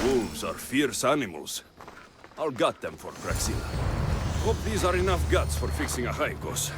Wolves are fierce animals. I'll gut them for Praxilla. Hope these are enough guts for fixing a Haikos.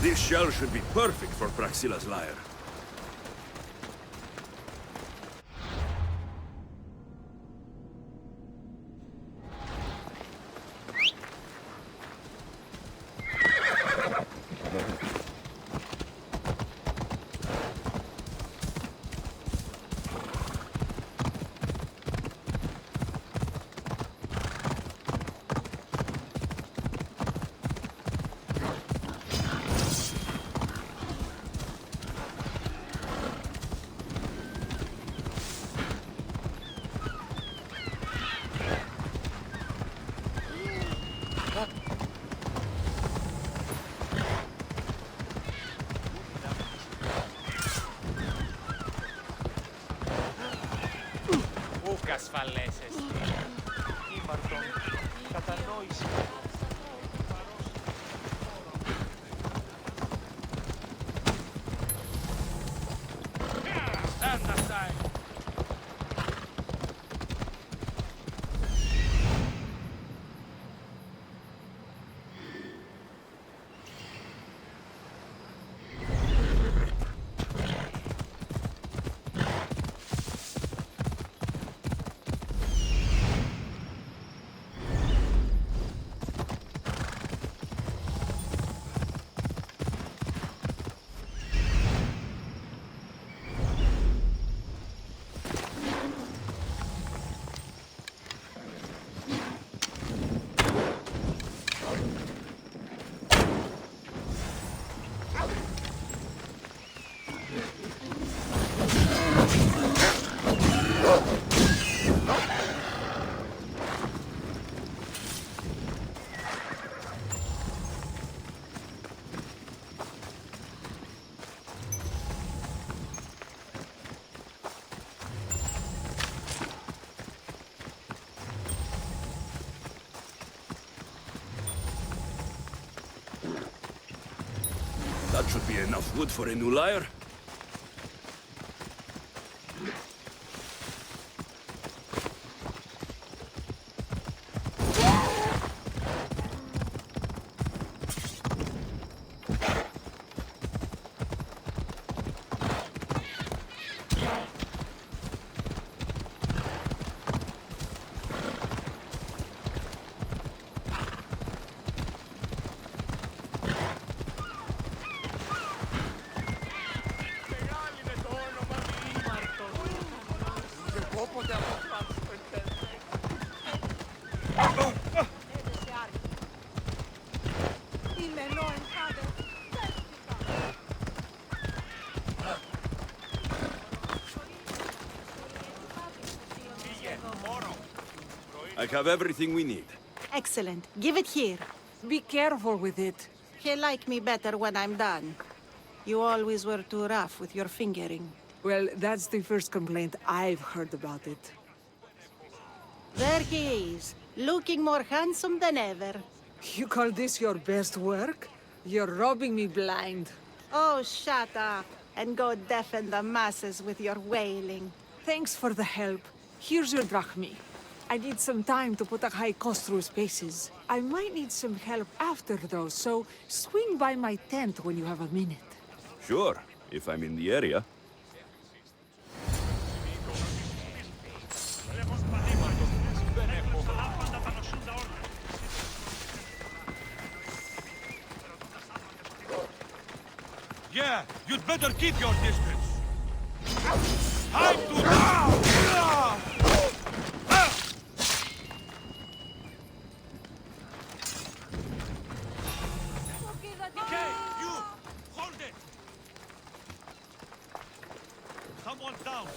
This shell should be perfect for Praxilla's lyre. Ασφαλέσες. Ήμαρτον, κατανόηση. That should be enough wood for a new lyre. I have everything we need. Excellent. Give it here. Be careful with it. He'll like me better when I'm done. You always were too rough with your fingering. Well, that's the first complaint I've heard about it. There he is, looking more handsome than ever. You call this your best work? You're robbing me blind. Oh, shut up. and go deafen the masses with your wailing. Thanks for the help. Here's your drachmi. I need some time to put a high cost through spaces. I might need some help after though, so swing by my tent when you have a minute. Sure, if I'm in the area. Yeah, you'd better keep your distance. Time to now! Okay, you! Hold it! Someone's down.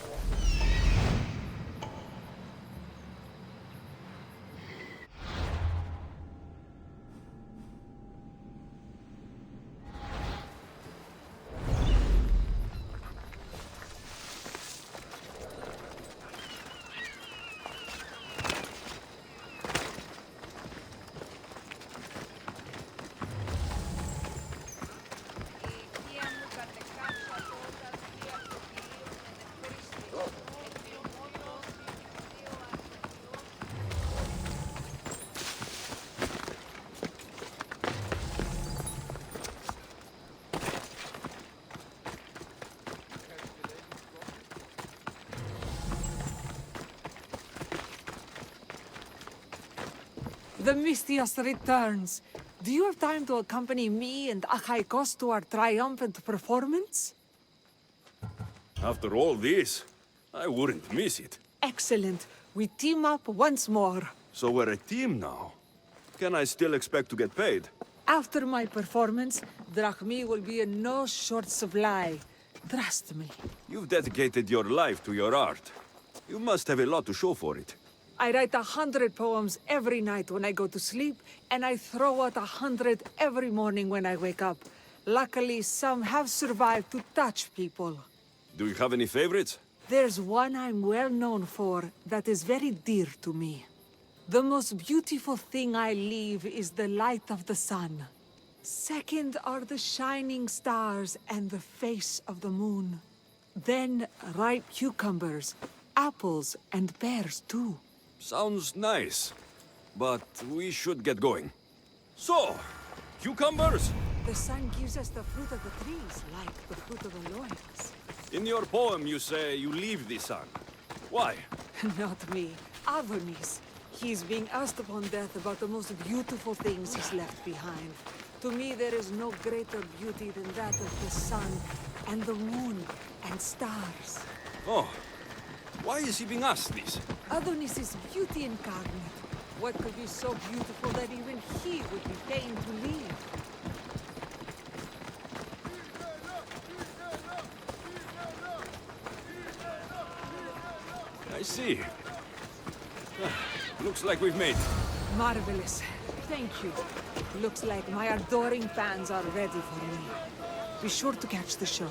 The Mistios returns. Do you have time to accompany me and Achaikos to our triumphant performance? After all this, I wouldn't miss it. Excellent. We team up once more. So we're a team now. Can I still expect to get paid? After my performance, drachmi will be in no short supply. Trust me. You've dedicated your life to your art. You must have a lot to show for it. I write 100 poems every night when I go to sleep, and I throw out 100 every morning when I wake up. Luckily, some have survived to touch people. Do you have any favorites? There's one I'm well known for that is very dear to me. The most beautiful thing I leave is the light of the sun. Second are the shining stars and the face of the moon. Then ripe cucumbers, apples, and pears too. Sounds nice. But we should get going. So, cucumbers? The sun gives us the fruit of the trees, like the fruit of the loins. In your poem you say you leave the sun. Why? Not me. Adonis. He's being asked upon death about the most beautiful things he's left behind. To me, there is no greater beauty than that of the sun, and the moon, and stars. Oh, why is he being asked this? Adonis is beauty incarnate. What could be so beautiful that even he would be fain to leave? I see. Looks like we've made it. Marvelous. Thank you. Looks like my adoring fans are ready for me. Be sure to catch the show.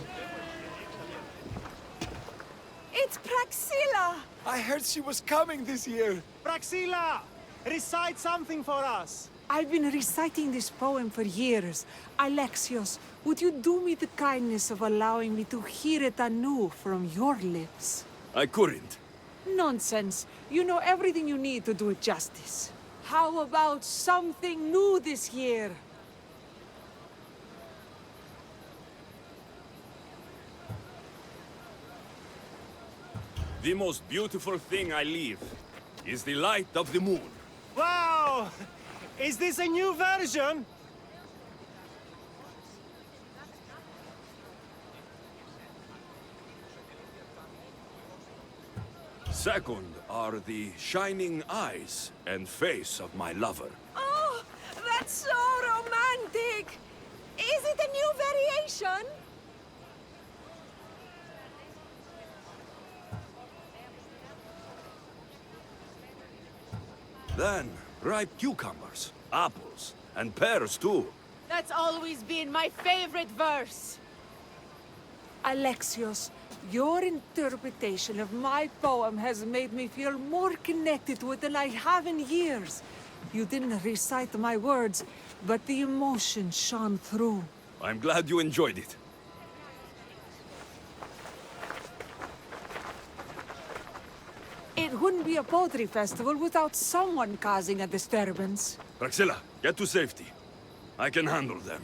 It's Praxilla! I heard she was coming this year. Praxilla! Recite something for us! I've been reciting this poem for years. Alexios, would you do me the kindness of allowing me to hear it anew from your lips? I couldn't. Nonsense. You know everything you need to do it justice. How about something new this year? The most beautiful thing I leave is the light of the moon. Wow! Is this a new version? Second are the shining eyes and face of my lover. Oh, that's so romantic! Is it a new variation? Then, ripe cucumbers, apples, and pears too. That's always been my favorite verse. Alexios, your interpretation of my poem has made me feel more connected to it than I have in years. You didn't recite my words, but the emotion shone through. I'm glad you enjoyed it. It wouldn't be a poetry festival without someone causing a disturbance. Praxilla, get to safety. I can handle them.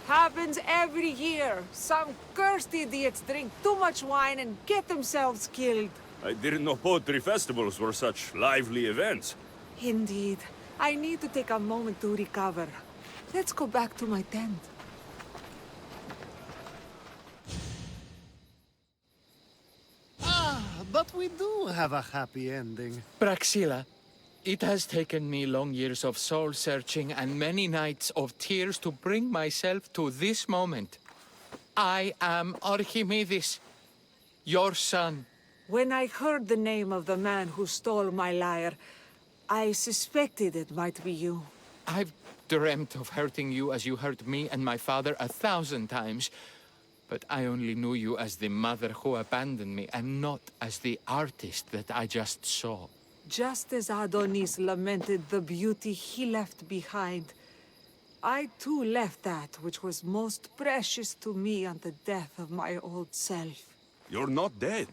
Happens every year. Some cursed idiots drink too much wine and get themselves killed. I didn't know poetry festivals were such lively events. Indeed. I need to take a moment to recover. Let's go back to my tent. But we do have a happy ending. Praxilla, it has taken me long years of soul-searching and many nights of tears to bring myself to this moment. I am Archimedes, your son. When I heard the name of the man who stole my lyre, I suspected it might be you. I've dreamt of hurting you as you hurt me and my father 1,000 times. But I only knew you as the mother who abandoned me, and not as the artist that I just saw. Just as Adonis lamented the beauty he left behind, I too left that which was most precious to me on the death of my old self. You're not dead.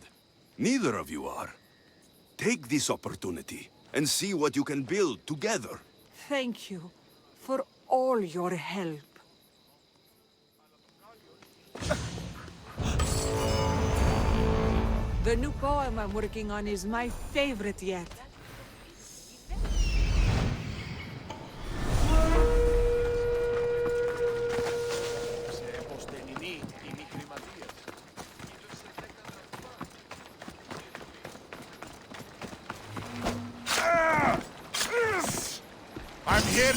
Neither of you are. Take this opportunity and see what you can build together. Thank you for all your help. The new poem I'm working on is my favorite yet. I'm here.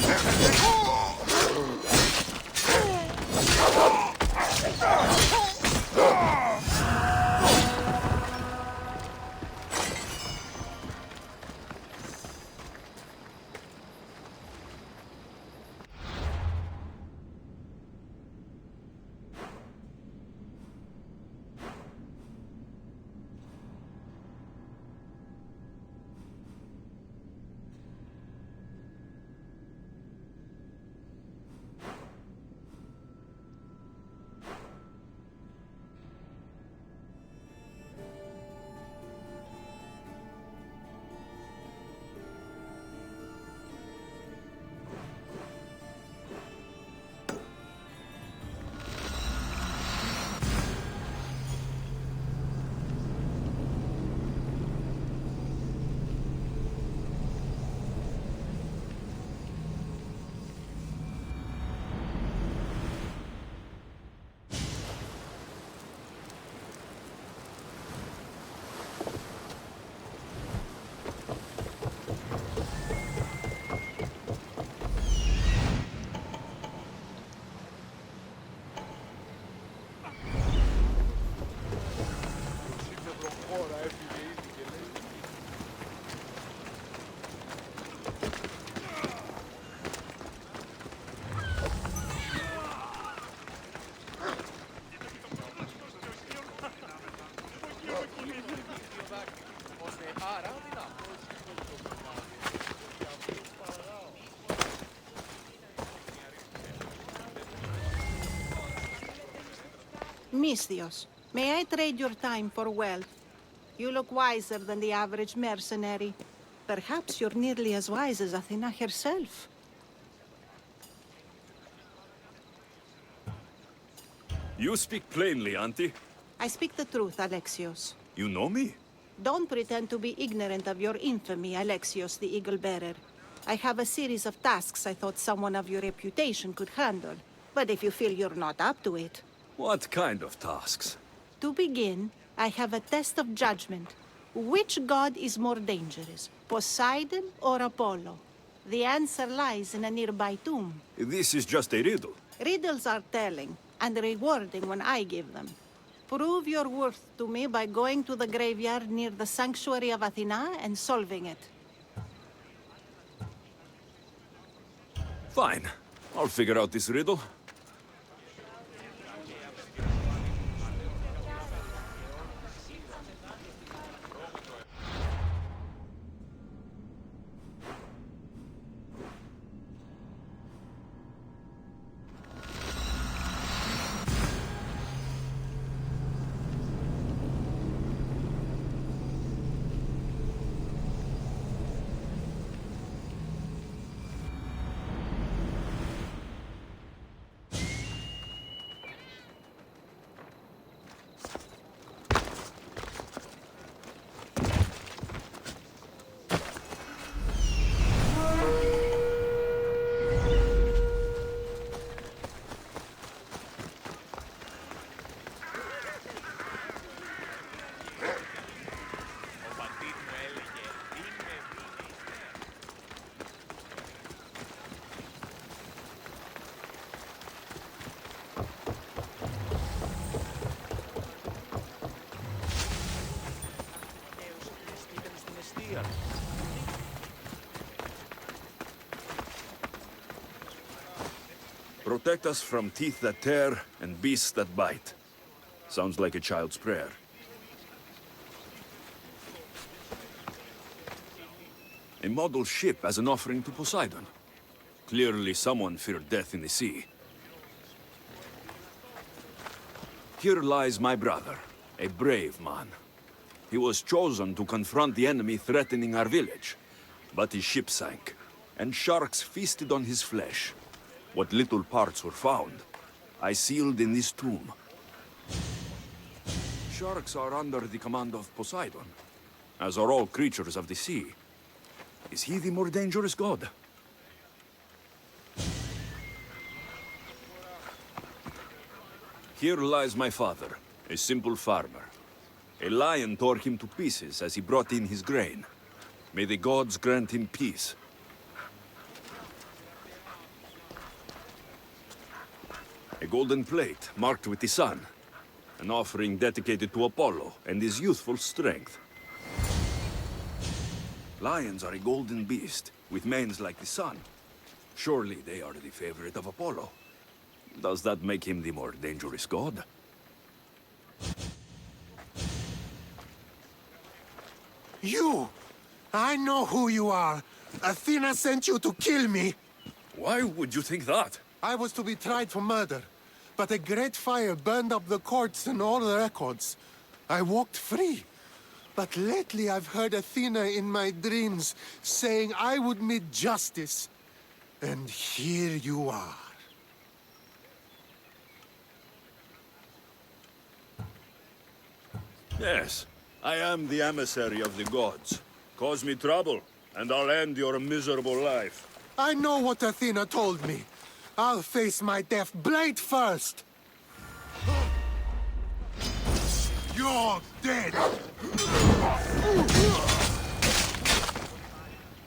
Misthios, may I trade your time for wealth? You look wiser than the average mercenary. Perhaps you're nearly as wise as Athena herself. You speak plainly, Auntie. I speak the truth, Alexios. You know me? Don't pretend to be ignorant of your infamy, Alexios the Eagle-Bearer. I have a series of tasks I thought someone of your reputation could handle. But if you feel you're not up to it... What kind of tasks? To begin, I have a test of judgment. Which god is more dangerous, Poseidon or Apollo? The answer lies in a nearby tomb. This is just a riddle. Riddles are telling, and rewarding when I give them. Prove your worth to me by going to the graveyard near the sanctuary of Athena and solving it. Fine. I'll figure out this riddle. Protect us from teeth that tear and beasts that bite. Sounds like a child's prayer. A model ship as an offering to Poseidon. Clearly someone feared death in the sea. Here lies my brother, a brave man. He was chosen to confront the enemy threatening our village. But his ship sank, and sharks feasted on his flesh. What little parts were found, I sealed in this tomb. Sharks are under the command of Poseidon, as are all creatures of the sea. Is he the more dangerous god? Here lies my father, a simple farmer. A lion tore him to pieces as he brought in his grain. May the gods grant him peace. A golden plate marked with the sun. An offering dedicated to Apollo and his youthful strength. Lions are a golden beast, with manes like the sun. Surely they are the favorite of Apollo. Does that make him the more dangerous god? You! I know who you are. Athena sent you to kill me. Why would you think that? I was to be tried for murder, but a great fire burned up the courts and all the records. I walked free. But lately I've heard Athena in my dreams saying I would meet justice. And here you are. Yes, I am the emissary of the gods. Cause me trouble, and I'll end your miserable life. I know what Athena told me. I'll face my death blade first. You're dead!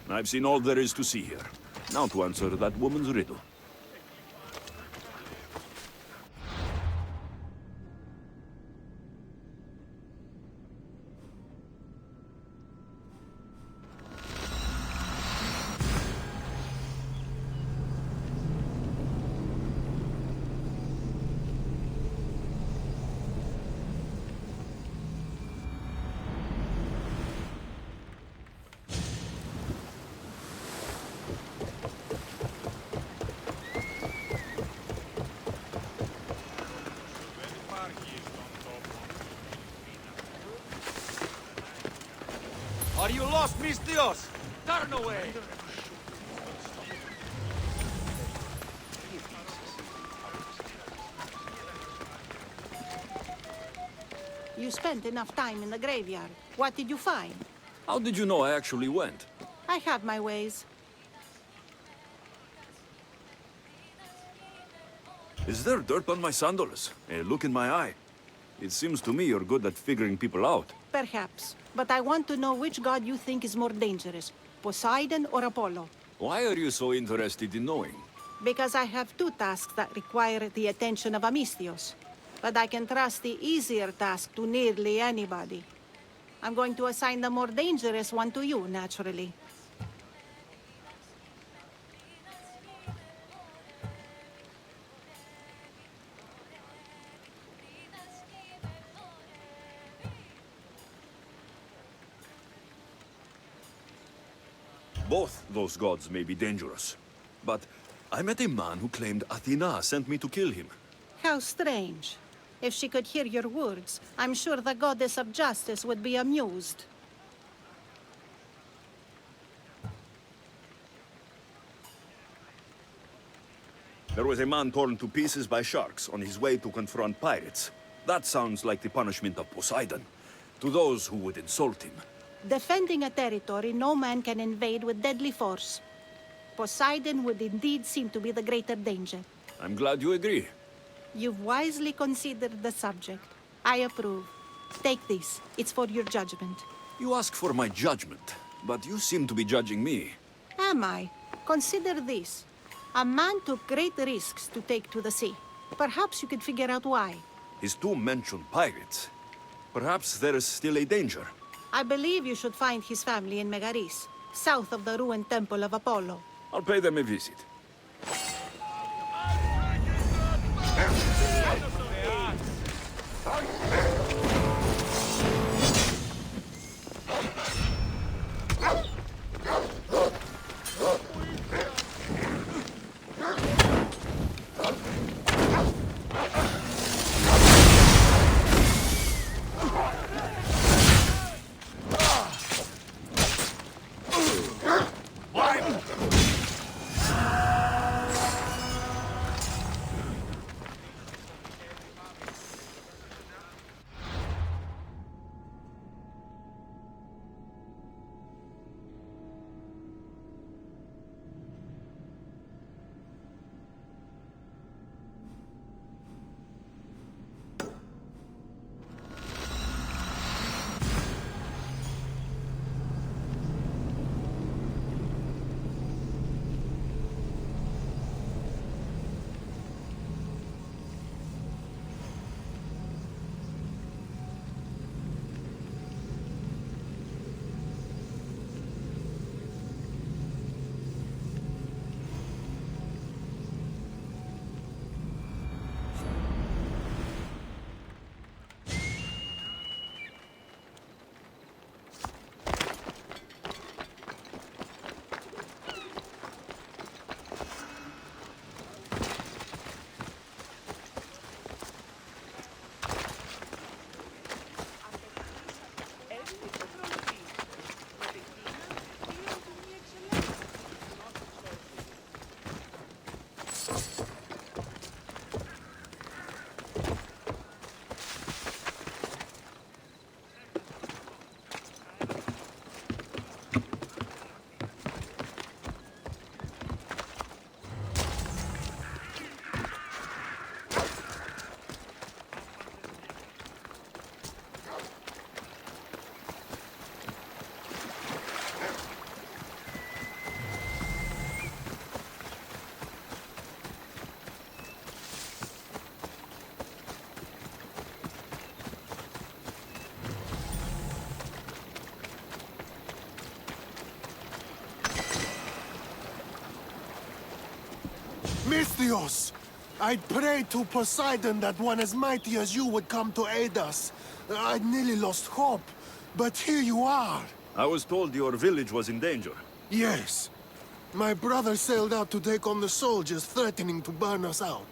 I've seen all there is to see here. Now to answer that woman's riddle. Are you lost, mis Dios? Turn away! You spent enough time in the graveyard. What did you find? How did you know I actually went? I have my ways. Is there dirt on my sandals? A look in my eye? It seems to me you're good at figuring people out. Perhaps. But I want to know which god you think is more dangerous, Poseidon or Apollo. Why are you so interested in knowing? Because I have two tasks that require the attention of Amistios. but I can trust the easier task to nearly anybody. I'm going to assign the more dangerous one to you, naturally. Both those gods may be dangerous. But I met a man who claimed Athena sent me to kill him. How strange. If she could hear your words, I'm sure the goddess of justice would be amused. There was a man torn to pieces by sharks on his way to confront pirates. That sounds like the punishment of Poseidon, to those who would insult him. Defending a territory no man can invade with deadly force. Poseidon would indeed seem to be the greater danger. I'm glad you agree. You've wisely considered the subject. I approve. Take this. It's for your judgment. You ask for my judgment, but you seem to be judging me. Am I? Consider this. A man took great risks to take to the sea. Perhaps you could figure out why. His two mentioned pirates. Perhaps there is still a danger. I believe you should find his family in Megaris, south of the ruined temple of Apollo. I'll pay them a visit. Misthios! I'd prayed to Poseidon that one as mighty as you would come to aid us. I'd nearly lost hope, but here you are. I was told your village was in danger. Yes. My brother sailed out to take on the soldiers threatening to burn us out.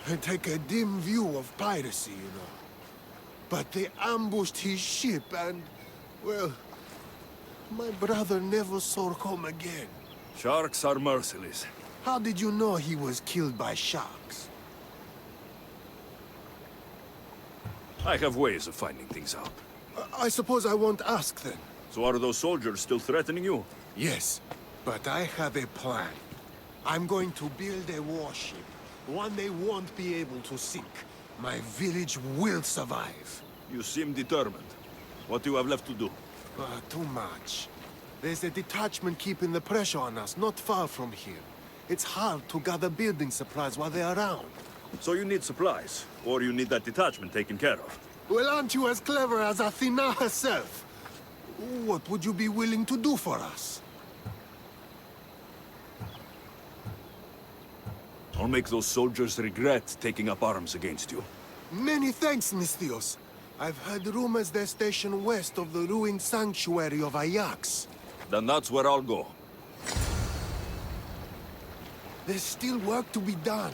I take a dim view of piracy, you know. But they ambushed his ship and, well, my brother never saw home again. Sharks are merciless. How did you know he was killed by sharks? I have ways of finding things out. I suppose I won't ask then. So are those soldiers still threatening you? Yes, but I have a plan. I'm going to build a warship, one they won't be able to sink. My village will survive. You seem determined. What do you have left to do? Too much. There's a detachment keeping the pressure on us, not far from here. It's hard to gather building supplies while they're around. So you need supplies, or you need that detachment taken care of. Well, aren't you as clever as Athena herself? What would you be willing to do for us? I'll make those soldiers regret taking up arms against you. Many thanks, Misthios. I've heard rumors they're stationed west of the ruined sanctuary of Ajax. Then that's where I'll go. There's still work to be done.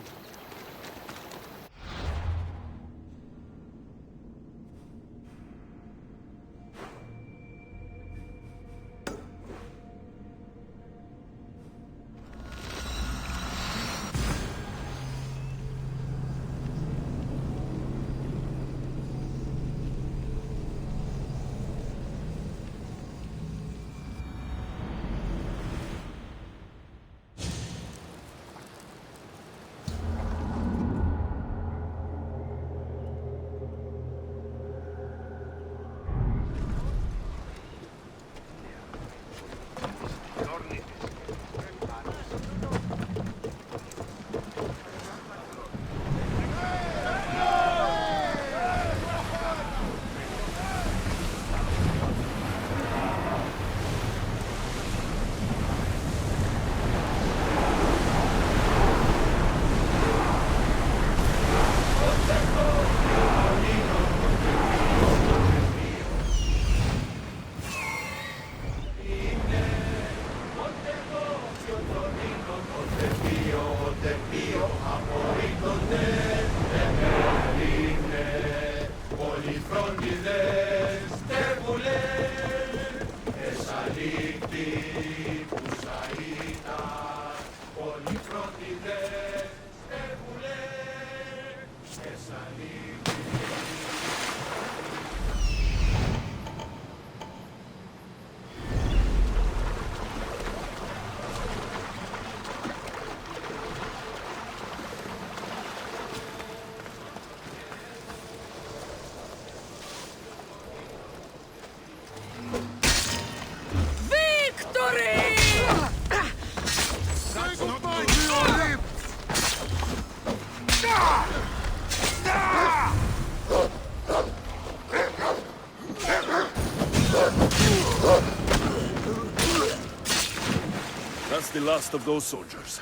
That's the last of those soldiers.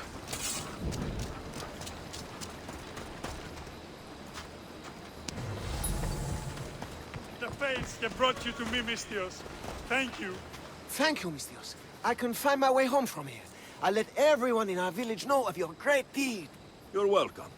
The fates have brought you to me, Misthios. Thank you. Thank you, Misthios. I can find my way home from here. I'll let everyone in our village know of your great deed. You're welcome.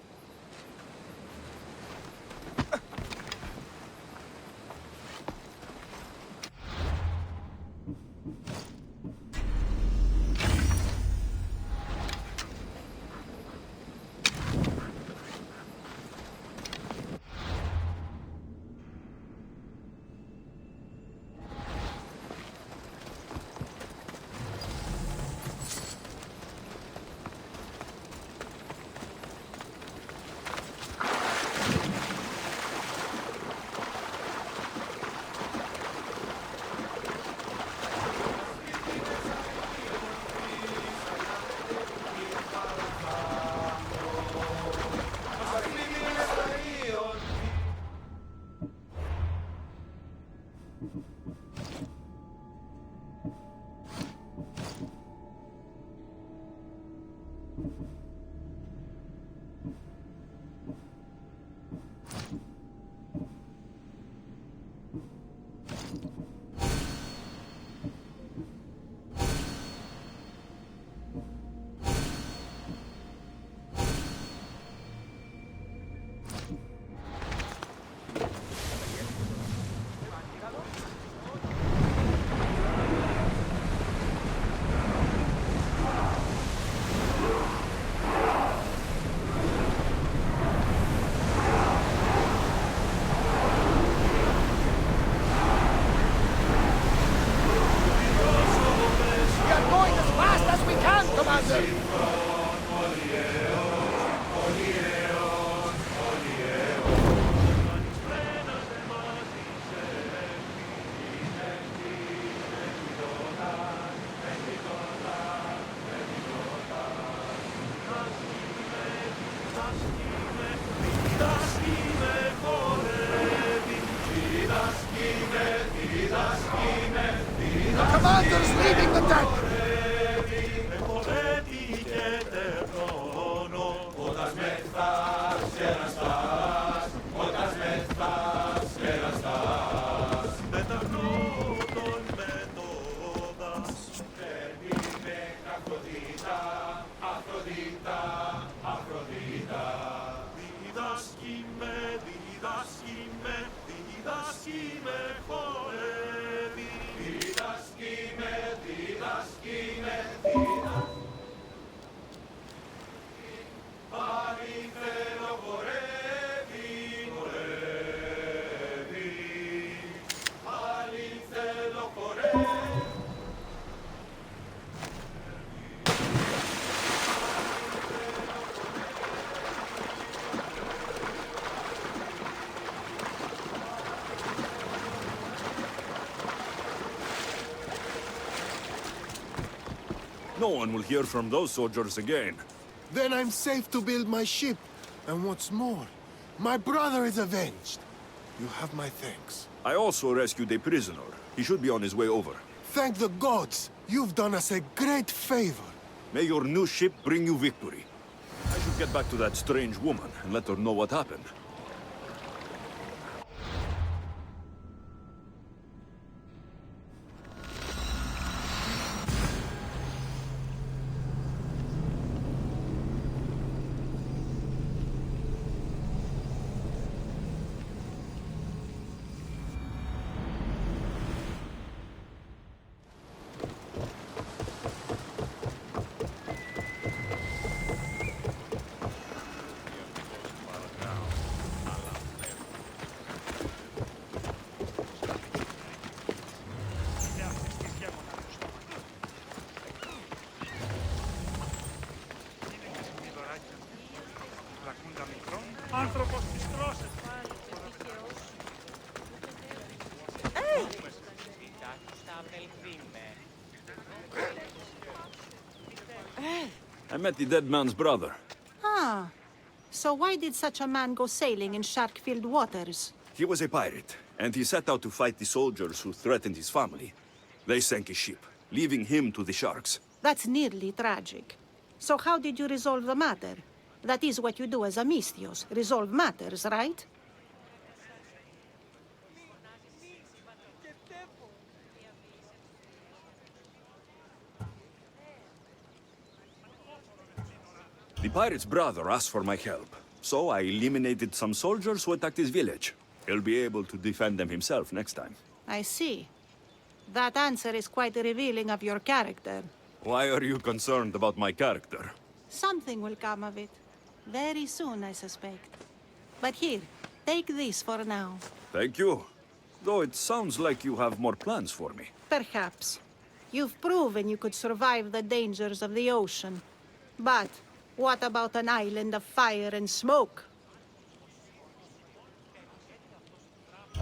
leaving the deck! No one will hear from those soldiers again. Then I'm safe to build my ship. And what's more, my brother is avenged. You have my thanks. I also rescued a prisoner. He should be on his way over. Thank the gods! You've done us a great favor. May your new ship bring you victory. I should get back to that strange woman and let her know what happened. Άνθρωπος της τρώσες. I met the dead man's brother. Ah, so why did such a man go sailing in shark-filled waters? He was a pirate, and he set out to fight the soldiers who threatened his family. They sank his ship, leaving him to the sharks. That's nearly tragic. So how did you resolve the matter? That is what you do as a Misthios, resolve matters, right? The pirate's brother asked for my help, so I eliminated some soldiers who attacked his village. He'll be able to defend them himself next time. I see. That answer is quite revealing of your character. Why are you concerned about my character? Something will come of it. Very soon, I suspect. But here, take this for now. Thank you. Though it sounds like you have more plans for me. Perhaps. You've proven you could survive the dangers of the ocean. But what about an island of fire and smoke?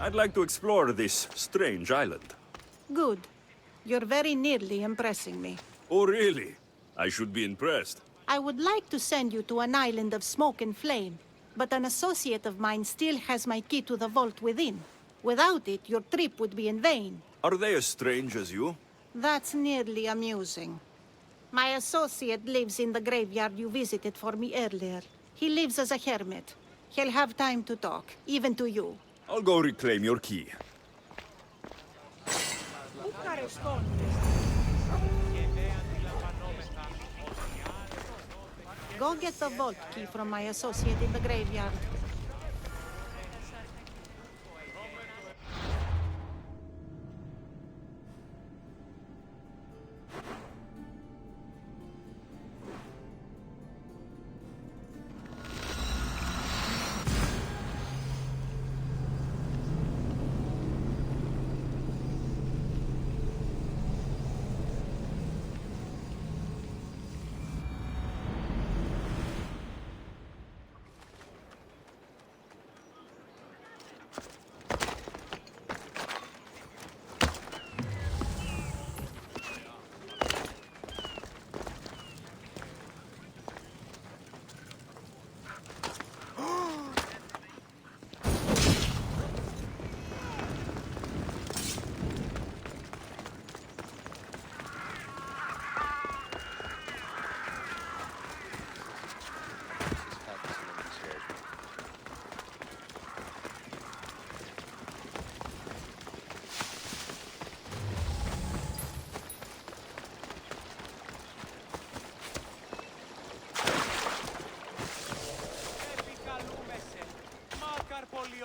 I'd like to explore this strange island. Good. You're very nearly impressing me. Oh, really? I should be impressed. I would like to send you to an island of smoke and flame, but an associate of mine still has my key to the vault within. Without it, your trip would be in vain. Are they as strange as you? That's nearly amusing. My associate lives in the graveyard you visited for me earlier. He lives as a hermit. He'll have time to talk, even to you. I'll go reclaim your key. Go get the vault key from my associate in the graveyard.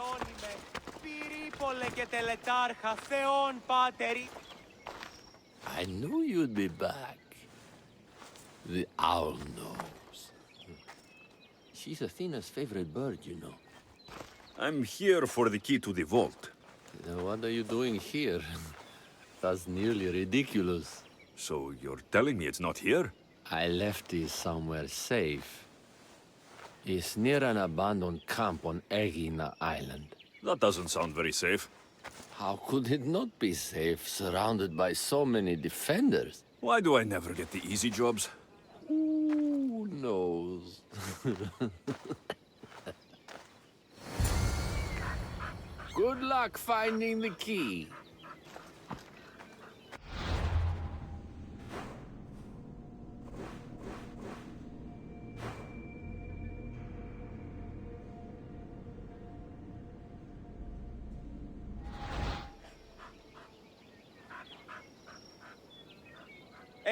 Ιόνιμε, πυρήπολε και τελετάρχα, Θεόν Πάτερη. I knew you'd be back. The owl knows. She's Athena's favorite bird, you know. I'm here for the key to the vault. What are you doing here? That's nearly ridiculous. So you're telling me it's not here? I left it somewhere safe. It's near an abandoned camp on Egina Island. That doesn't sound very safe. How could it not be safe, surrounded by so many defenders? Why do I never get the easy jobs? Who knows? Good luck finding the key.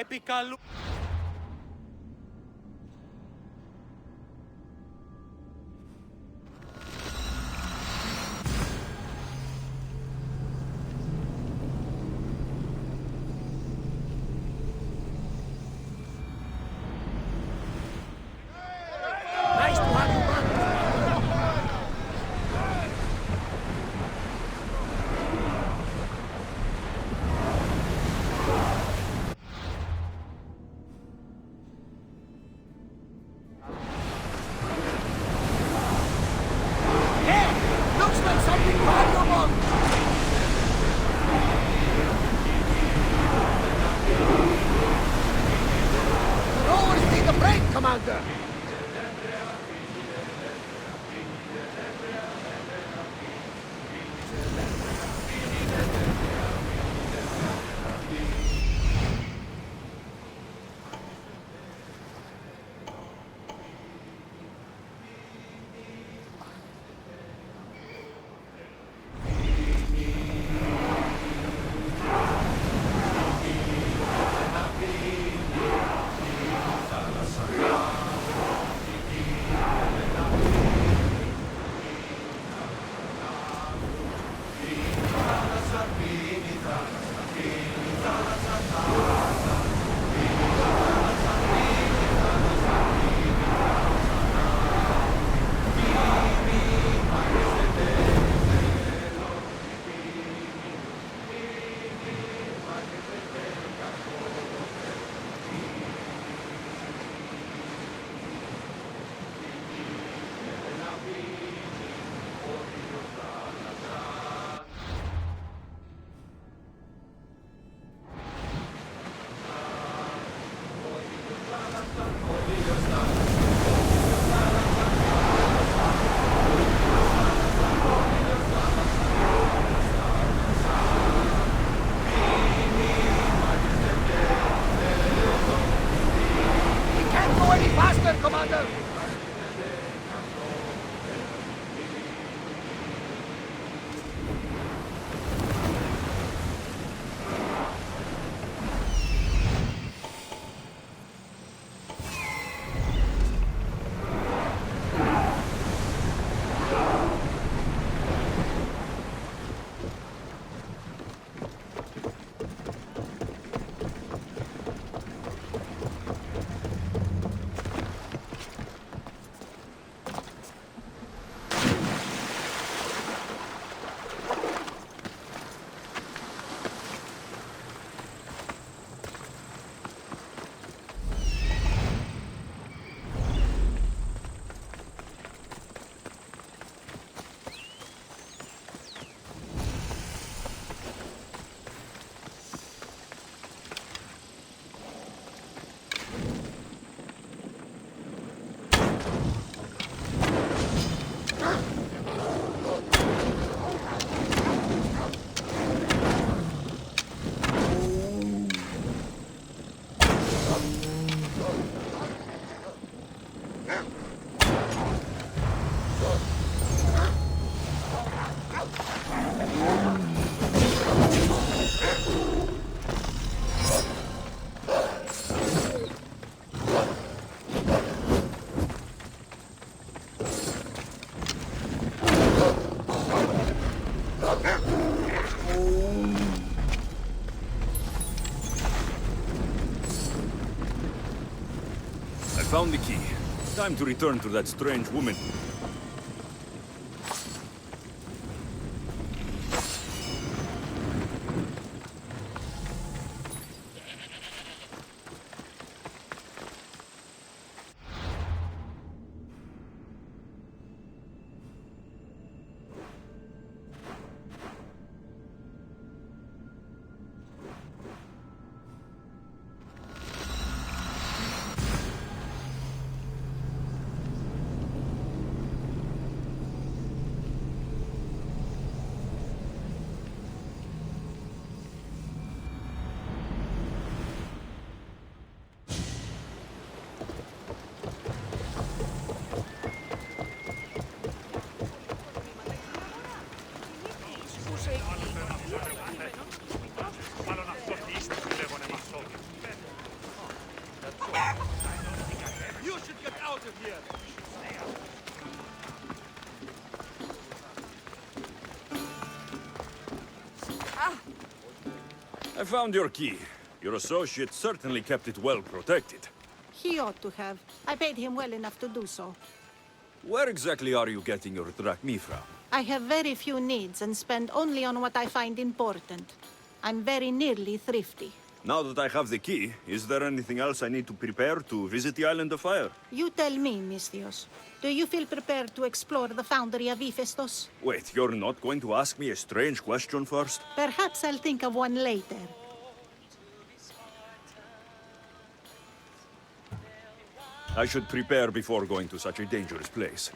Επικαλού... Commander! found the key. Time to return to that strange woman. You should get out of here! I found your key. Your associate certainly kept it well protected. He ought to have. I paid him well enough to do so. Where exactly are you getting your drachmi from? I have very few needs and spend only on what I find important. I'm very nearly thrifty. Now that I have the key, is there anything else I need to prepare to visit the Island of Fire? You tell me, Misthios. Do you feel prepared to explore the foundry of Hephaestus? Wait, you're not going to ask me a strange question first? Perhaps I'll think of one later. I should prepare before going to such a dangerous place.